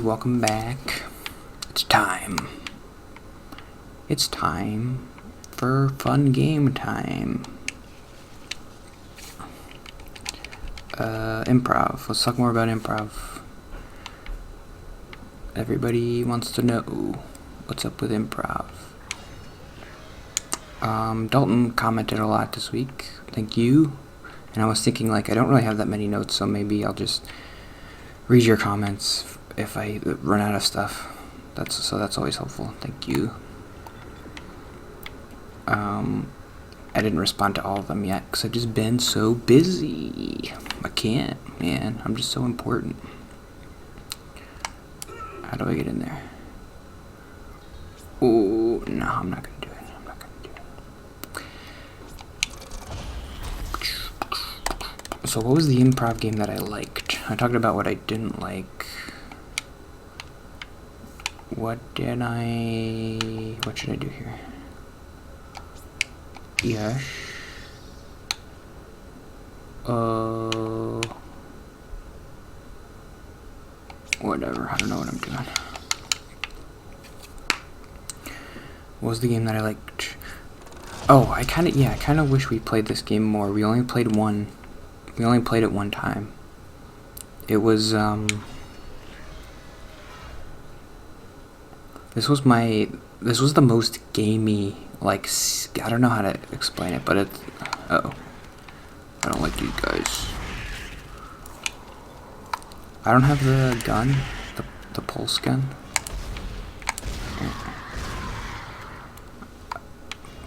welcome back. It's time. It's time for fun game time. Improv. Let's talk more about improv. Everybody wants to know what's up with improv. Dalton commented a lot this week. Thank you. And I was thinking, like, I don't really have that many notes, so maybe I'll just read your comments if I run out of stuff. That's always helpful. Thank you. I didn't respond to all of them yet because I've just been so busy. I can't, man. I'm just so important. How do I get in there? Oh, no, I'm not going to do it. So what was the improv game that I liked? I talked about what I didn't like. What should I do here? Yes. Whatever, I don't know what I'm doing. What was the game that I liked? Oh, I kind of wish we played this game more. We only played it one time. It was, this was the most gamey, like, I don't know how to explain it, but it's, uh-oh. I don't like these guys. I don't have the gun, the pulse gun.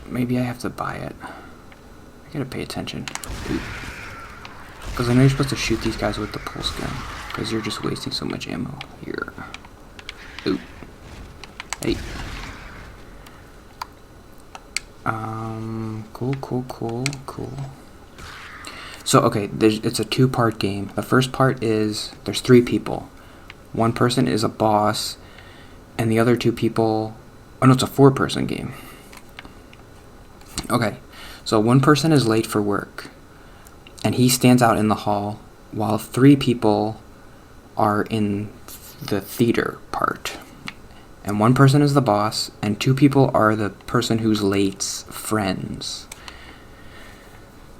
Maybe I have to buy it. I gotta pay attention. Because I know you're supposed to shoot these guys with the pulse gun. Because you're just wasting so much ammo here. Ooh. Hey. Cool. So, okay, it's a two-part game. The first part is, there's 3 people. One person is a boss, and the other 2 people... Oh, no, it's a 4-person game. Okay, so one person is late for work, and he stands out in the hall, while 3 people are in the theater part. And one person is the boss, and 2 people are the person who's late's friends.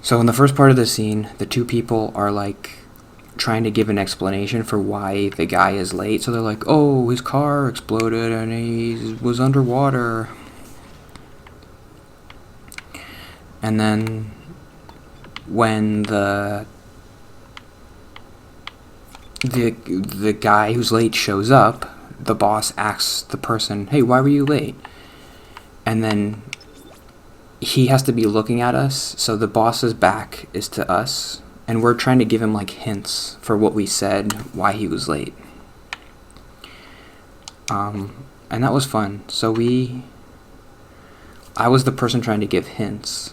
So in the first part of the scene, the 2 people are, like, trying to give an explanation for why the guy is late. So they're like, oh, his car exploded and he was underwater. And then when the guy who's late shows up, the boss asks the person, hey, why were you late? And then he has to be looking at us, so the boss's back is to us, and we're trying to give him, like, hints for what we said, why he was late. And that was fun. So I was the person trying to give hints,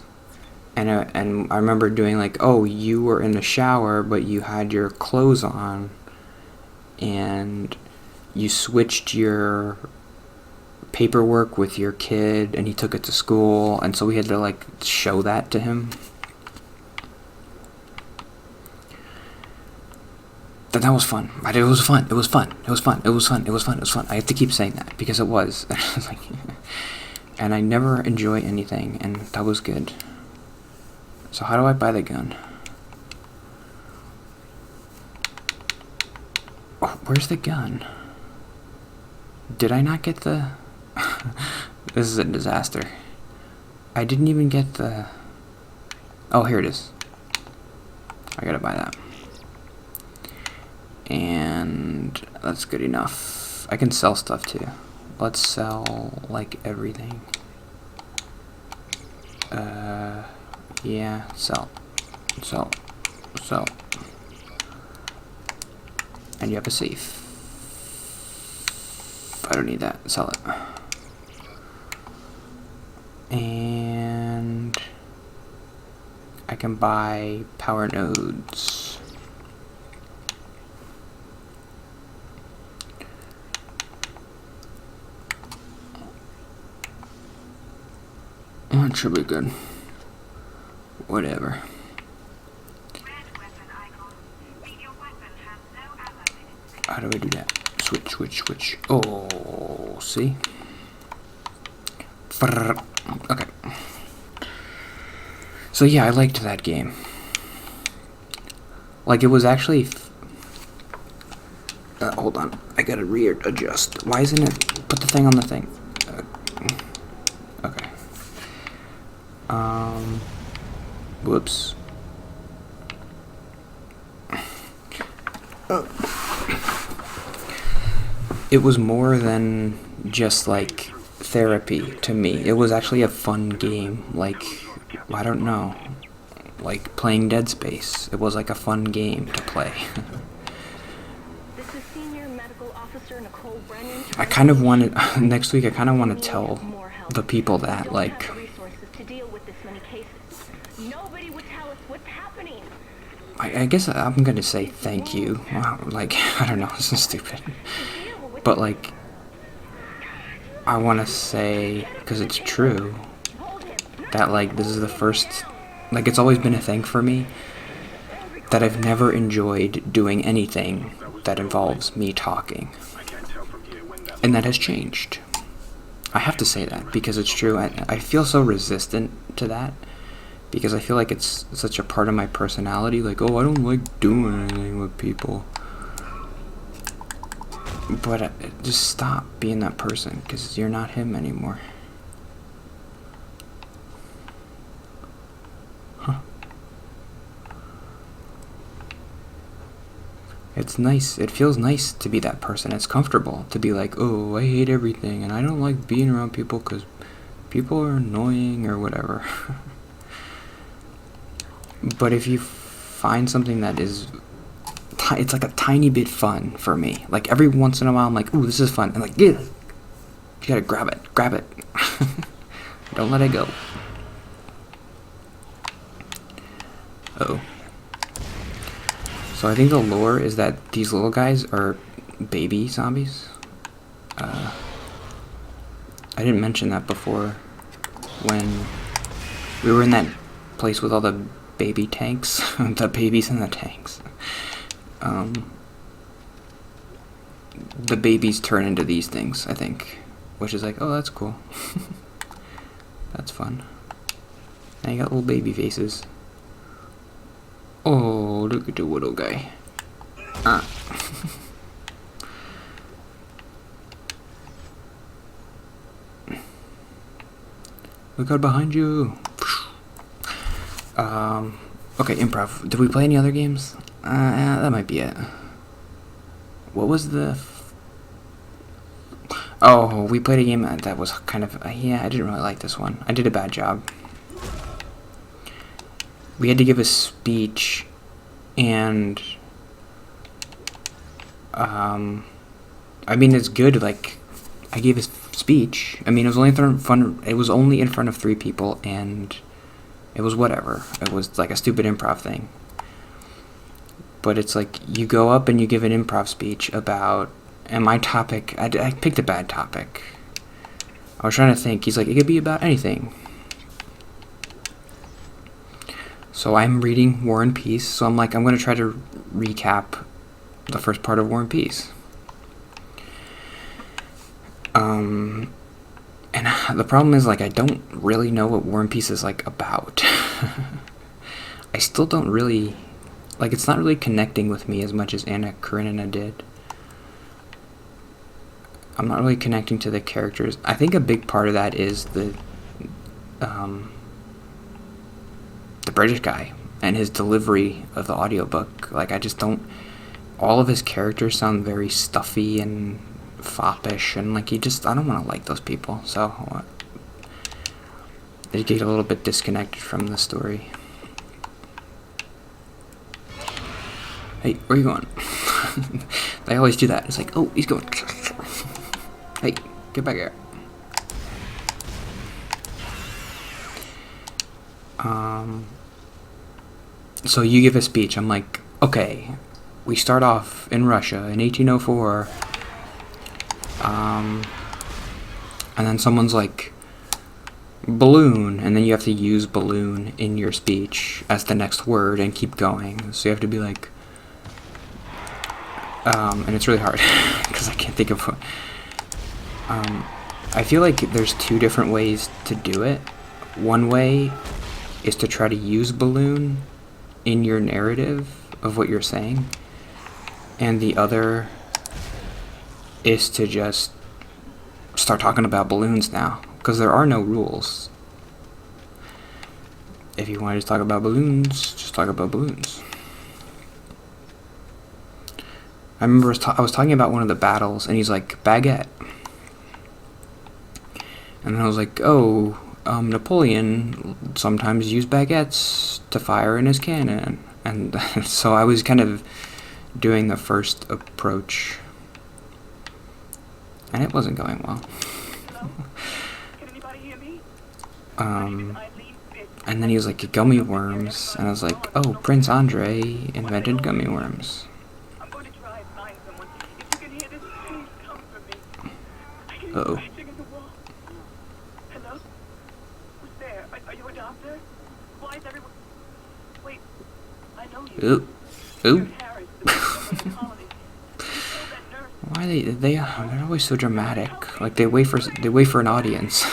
and I remember doing, like, oh, you were in the shower, but you had your clothes on, and you switched your paperwork with your kid, and he took it to school, and so we had to, like, show that to him. That was fun. It was fun. I have to keep saying that because it was. And I never enjoy anything, and that was good. So how do I buy the gun? Oh, where's the gun? Did I not get the... This is a disaster. I didn't even get the... Oh, here it is. I gotta buy that. And that's good enough. I can sell stuff too. Let's sell, like, everything. Yeah, sell. And you have a safe. I don't need that. Sell it. And I can buy power nodes. That should be good. Whatever. How do I do that? Switch. Oh, see? Okay. So yeah, I liked that game. Like, it was actually... hold on. I gotta readjust. Why isn't it... Put the thing on the thing. Okay. Whoops. It was more than just, like, therapy to me. It was actually a fun game. Like, I don't know. Like playing Dead Space. It was like a fun game to play. This is Senior Medical Officer Nicole Brennan. I kind of wanted... next week, I kind of want to tell the people that, like... Nobody would tell us what's happening. I guess I'm gonna say thank you. Wow, like, I don't know, this is stupid. But, like, I want to say, because it's true, that, like, this is the first... Like, it's always been a thing for me that I've never enjoyed doing anything that involves me talking. And that has changed. I have to say that, because it's true. I feel so resistant to that, because I feel like it's such a part of my personality. Like, oh, I don't like doing anything with people. But just stop being that person, because you're not him anymore. Huh. It's nice. It feels nice to be that person. It's comfortable to be like, oh, I hate everything, and I don't like being around people because people are annoying or whatever. But if you find something that is... it's like a tiny bit fun for me. Like, every once in a while, I'm like, ooh, this is fun. And like, yeah, you gotta grab it. Don't let it go. Uh-oh. So I think the lore is that these little guys are baby zombies. I didn't mention that before when we were in that place with all the baby tanks. The babies in the tanks. The babies turn into these things, I think. Which is like, oh, that's cool. That's fun. Now you got little baby faces. Oh, look at the little guy. Look out behind you. Okay, improv. Did we play any other games? That might be it. What was the... Oh, we played a game that was kind of... yeah, I didn't really like this one. I did a bad job. We had to give a speech, and... I mean, it's good, like... I gave a speech. I mean, it was only in front of 3 people, and... it was whatever. It was like a stupid improv thing. But it's like, you go up and you give an improv speech about... and my topic... I picked a bad topic. I was trying to think. He's like, it could be about anything. So I'm reading War and Peace, so I'm like, I'm going to try to recap the first part of War and Peace. And the problem is, like, I don't really know what War and Peace is, like, about. I still don't really... like, it's not really connecting with me as much as Anna Karenina did. I'm not really connecting to the characters. I think a big part of that is the British guy and his delivery of the audiobook. Like, I just don't... all of his characters sound very stuffy and foppish, and like, I don't want to like those people, so they get a little bit disconnected from the story. Hey, where are you going? They always do that. It's like, oh, he's going. Hey, get back here. So you give a speech. I'm like, okay, we start off in Russia in 1804. And then someone's like, balloon, and then you have to use balloon in your speech as the next word and keep going. So you have to be like, And it's really hard because I can't think of what. I feel like there's two different ways to do it. One way is to try to use balloon in your narrative of what you're saying, and the other is to just start talking about balloons now, because there are no rules. If you want to just talk about balloons, just talk about balloons. I remember I was talking about one of the battles, and he's like, baguette. And then I was like, oh, Napoleon sometimes used baguettes to fire in his cannon. And so I was kind of doing the first approach, and it wasn't going well. Can anybody hear me? And then he was like, gummy worms, and I was like, oh, Prince Andre invented gummy worms. I'm going to try and find someone. If you can hear this, please come for me. I can hear Uh-oh. scratching in the wall. Hello? Who's there? Are you a doctor? Why is everyone... Wait, I know you. Ooh. Ooh. You're Harris, the president of the colony. You killed that nurse. Why they're always so dramatic. Like they wait for an audience.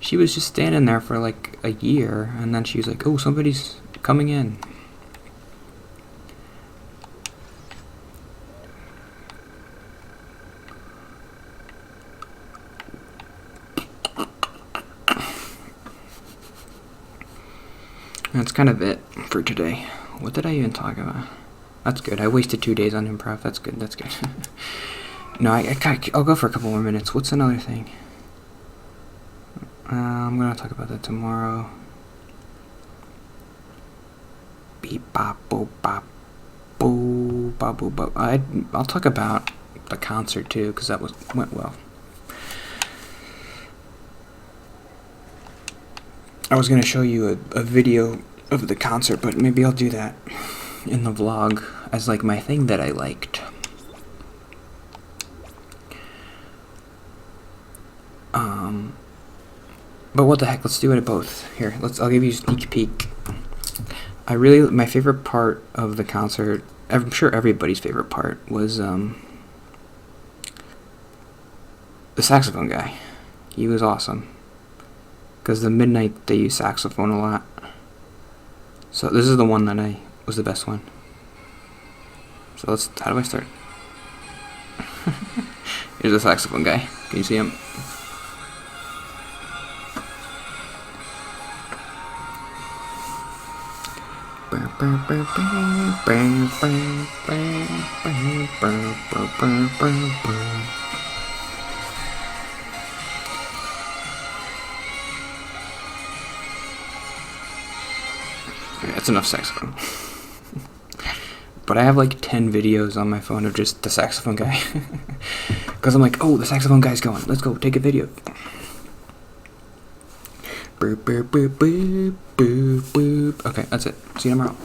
She was just standing there for like a year, and then she was like, oh, somebody's coming in. That's kind of it for today. What did I even talk about? That's good. I wasted 2 days on improv. That's good. That's good. No, I'll go for a couple more minutes. What's another thing? I'm gonna talk about that tomorrow. Beep bop boop bop boo bop boo bop. I'll talk about the concert too, because that went well. I was gonna show you a video of the concert, but maybe I'll do that in the vlog as like my thing that I liked. But what the heck, let's do it at both. Here, I'll give you a sneak peek. My favorite part of the concert, I'm sure everybody's favorite part, was the saxophone guy. He was awesome. Because the midnight, they use saxophone a lot. So this is the one that was the best one. So how do I start? Here's the saxophone guy. Can you see him? Okay, that's enough saxophone. But I have like 10 videos on my phone of just the saxophone guy. Because I'm like, oh, the saxophone guy's going. Let's go take a video. Boop, boop, boop, boop, boop, boop. Okay, that's it. See you tomorrow.